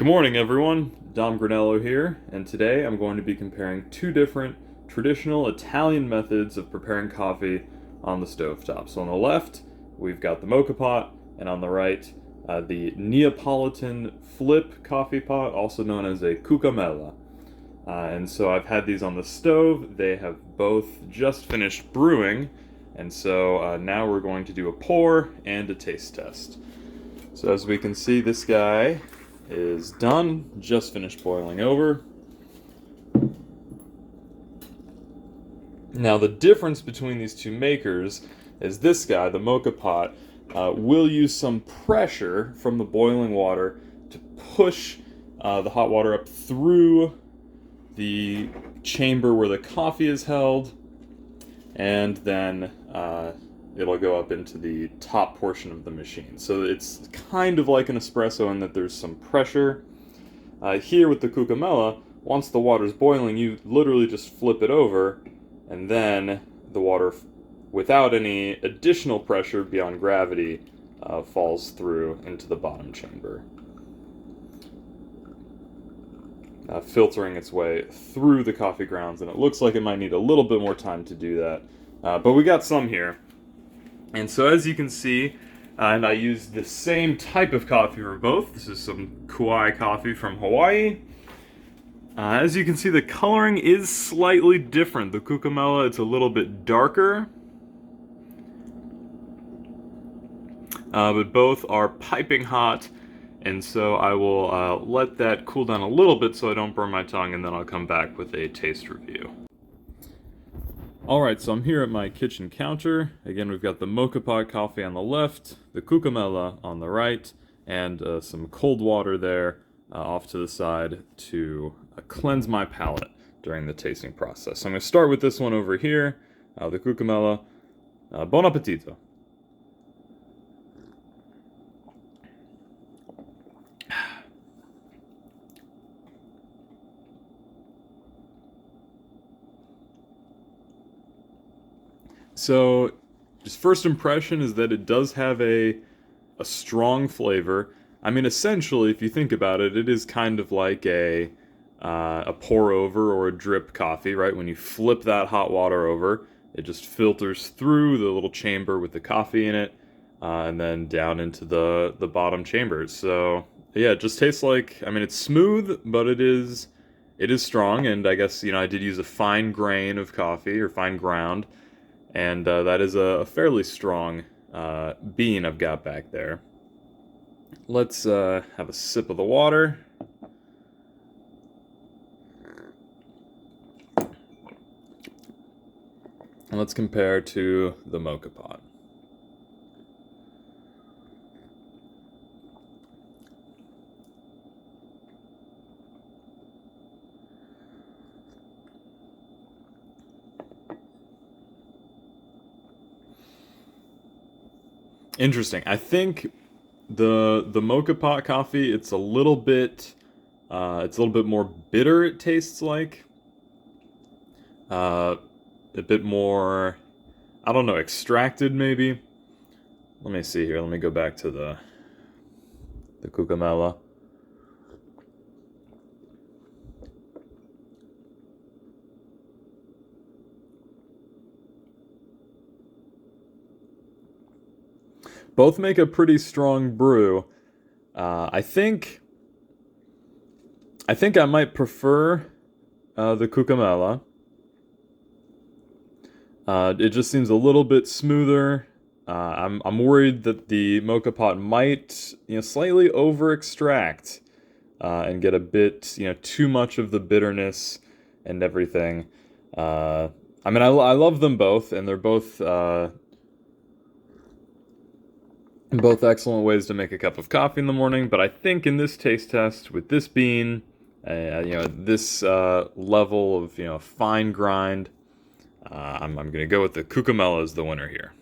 Good morning, everyone. Dom Granello here, and today I'm going to be comparing two different traditional Italian methods of preparing coffee on the stovetop. So on the left, we've got the moka pot, and on the right, the Neapolitan flip coffee pot, also known as a cucamella. And so I've had these on the stove. They have both just finished brewing, and so now we're going to do a pour and a taste test. So as we can see, this guy is done, just finished boiling over. Now the difference between these two makers is this guy, the moka pot, will use some pressure from the boiling water to push the hot water up through the chamber where the coffee is held, and then it'll go up into the top portion of the machine. So it's kind of like an espresso in that there's some pressure. Here with the cucamella, once the water's boiling, you literally just flip it over, and then the water, without any additional pressure beyond gravity, falls through into the bottom chamber, filtering its way through the coffee grounds, and it looks like it might need a little bit more time to do that. But we got some here. And so as you can see, and I used the same type of coffee for both. This is some Kauai coffee from Hawaii. As you can see, the coloring is slightly different. The cucamella, it's a little bit darker. But both are piping hot, and so I will let that cool down a little bit so I don't burn my tongue, and then I'll come back with a taste review. Alright, so I'm here at my kitchen counter. Again, we've got the moka pot coffee on the left, the cucamella on the right, and some cold water there off to the side to cleanse my palate during the tasting process. So I'm going to start with this one over here, the cucamella. Buon appetito! So, just first impression is that it does have a strong flavor. I mean, essentially, if you think about it, it is kind of like a pour over or a drip coffee, right? When you flip that hot water over, it just filters through the little chamber with the coffee in it, and then down into the bottom chambers. So, yeah, it just tastes like, I mean, it's smooth, but it is strong, and I guess, I did use a fine grain of coffee, or fine ground, and that is a fairly strong bean I've got back there. Let's have a sip of the water. And let's compare to the moka pot. Interesting. I think the moka pot coffee, it's a little bit more bitter, it tastes like. A bit more, I don't know, extracted maybe. Let me see here. Let me go back to the cucamella. Both make a pretty strong brew. I think I might prefer the cucamella. It just seems a little bit smoother. I'm worried that the moka pot might, slightly over extract and get a bit, too much of the bitterness and everything. I mean, I love them both, and they're both excellent ways to make a cup of coffee in the morning, but I think in this taste test, with this bean, this level of, fine grind, I'm going to go with the cucamella as the winner here.